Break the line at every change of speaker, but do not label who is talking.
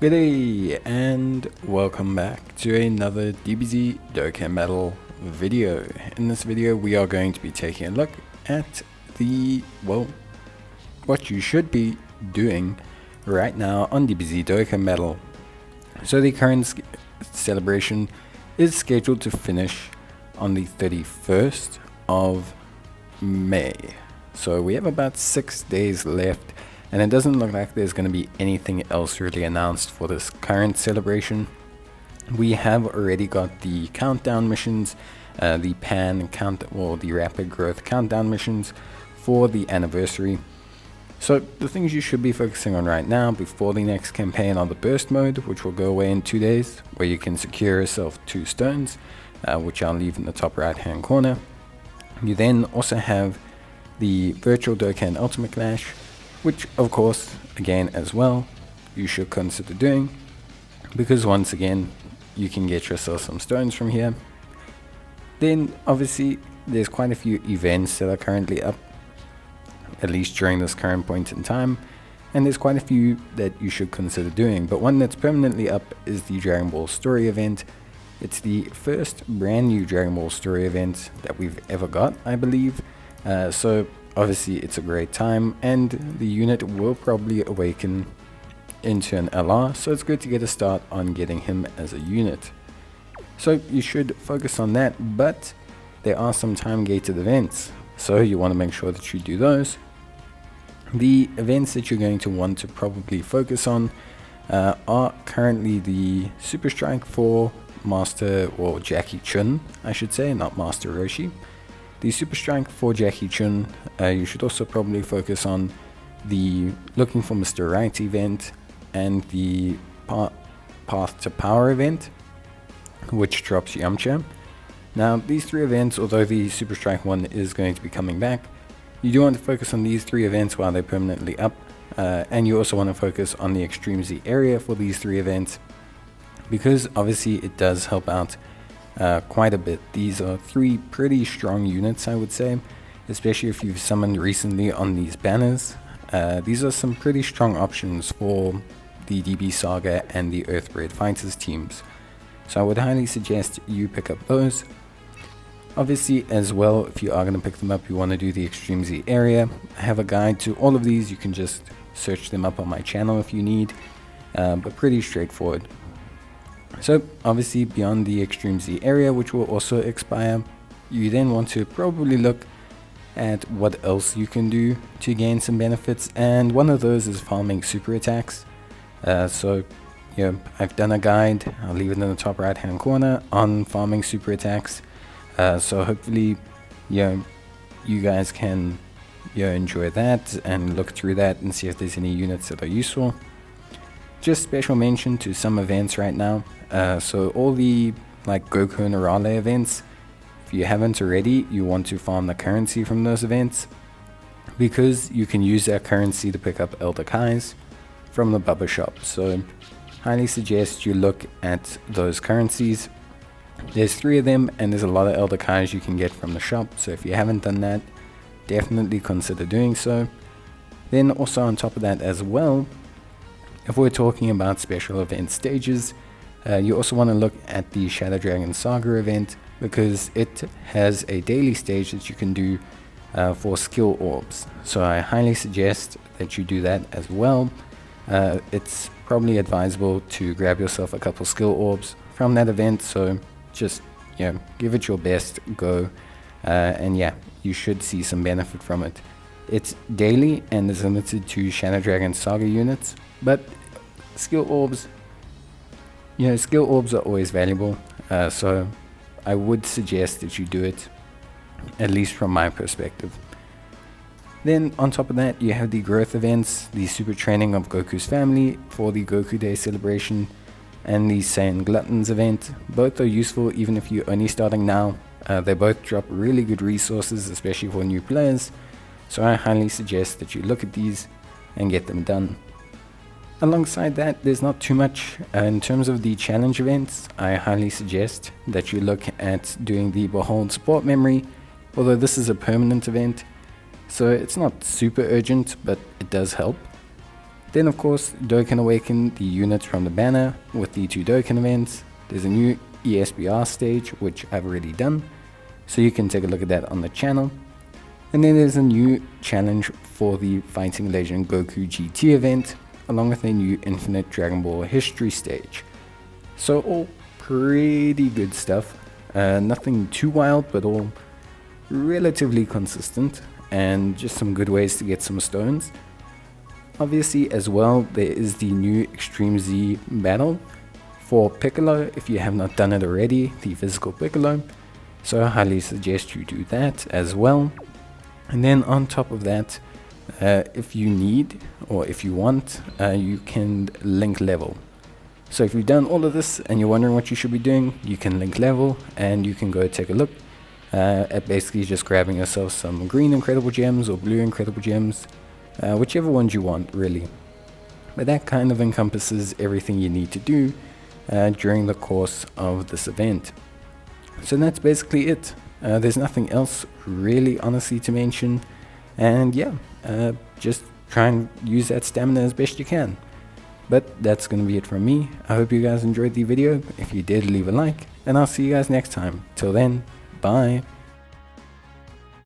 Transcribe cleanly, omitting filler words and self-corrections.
Good day and welcome back to another DBZ Dokkan Battle video. In this video we are going to be taking a look at what you should be doing right now on DBZ Dokkan Battle. So the current celebration is scheduled to finish on the 31st of May. So we have about 6 days left. And it doesn't look like there's going to be anything else really announced for this current celebration. We have already got the countdown missions, the the rapid growth countdown missions for the anniversary. So the things you should be focusing on right now before the next campaign are the burst mode, which will go away in 2 days, where you can secure yourself 2 stones, which I'll leave in the top right hand corner. You then also have the virtual Dokkan Ultimate Clash, which of course again as well you should consider doing, because once again you can get yourself some stones from here. Then obviously there's quite a few events that are currently up, at least during this current point in time, and there's quite a few that you should consider doing, but one that's permanently up is the Dragon Ball Story event. It's the first brand new Dragon Ball Story event that we've ever got, I believe. So obviously it's a great time, and the unit will probably awaken into an LR, so it's good to get a start on getting him as a unit. So you should focus on that, but there are some time gated events, so you want to make sure that you do those. The events that you're going to want to probably focus on are currently the Super Strike for Jackie Chun, I should say, not Master Roshi. The Super Strike for Jackie Chun. You should also probably focus on the Looking for Mr. Right event and the Path to Power event, which drops Yamcha. Now these 3 events, although the Super Strike one is going to be coming back, you do want to focus on these 3 events while they're permanently up, and you also want to focus on the Extreme Z area for these 3 events, because obviously it does help out quite a bit. These are 3 pretty strong units, I would say, especially if you've summoned recently on these banners. These are some pretty strong options for the DB Saga and the Earthbred Fighters teams, so I would highly suggest you pick up those. Obviously as well, if you are going to pick them up, you want to do the Extreme Z area. I have a guide to all of these. You can just search them up on my channel if you need, but pretty straightforward. So obviously beyond the Extreme Z area, which will also expire, you then want to probably look at what else you can do to gain some benefits, and one of those is farming super attacks. So yeah, I've done a guide, I'll leave it in the top right hand corner, on farming super attacks. So hopefully you guys can enjoy that and look through that and see if there's any units that are useful. Just special mention to some events right now. So all the Goku and Arale events, if you haven't already, you want to farm the currency from those events, because you can use that currency to pick up Elder Kais from the Bubba shop. So highly suggest you look at those currencies. There's 3 of them, and there's a lot of Elder Kais you can get from the shop, so if you haven't done that, definitely consider doing so. Then also on top of that as well, if we're talking about special event stages, you also want to look at the Shadow Dragon Saga event, because it has a daily stage that you can do for skill orbs. So I highly suggest that you do that as well. It's probably advisable to grab yourself a couple skill orbs from that event, so just give it your best go, and yeah, you should see some benefit from it. It's daily and is limited to Shadow Dragon Saga units, but skill orbs are always valuable, so I would suggest that you do it, at least from my perspective. Then on top of that, you have the growth events, the super training of Goku's family for the Goku Day celebration, and the Saiyan Gluttons event. Both are useful even if you're only starting now. They both drop really good resources, especially for new players, so I highly suggest that you look at these and get them done. Alongside that, there's not too much in terms of the challenge events. I highly suggest that you look at doing the Behold Support Memory, although this is a permanent event, so it's not super urgent, but it does help. Then of course, Dokkan Awaken the units from the banner with the 2 Dokkan events. There's a new ESBR stage, which I've already done, so you can take a look at that on the channel. And then there's a new challenge for the Fighting Legend Goku GT event, along with a new Infinite Dragon Ball History stage. So all pretty good stuff, nothing too wild, but all relatively consistent, and just some good ways to get some stones. Obviously as well, there is the new Extreme Z battle for Piccolo, if you have not done it already, the physical Piccolo, so I highly suggest you do that as well. And then on top of that, if you need or if you want, you can link level. So if you've done all of this and you're wondering what you should be doing, you can link level and you can go take a look at basically just grabbing yourself some green incredible gems or blue incredible gems, whichever ones you want really. But that kind of encompasses everything you need to do during the course of this event. So that's basically it. There's nothing else really honestly to mention, and yeah, just try and use that stamina as best you can. But that's going to be it from me. I hope you guys enjoyed the video. If you did, leave a like, and I'll see you guys next time. Till then, bye.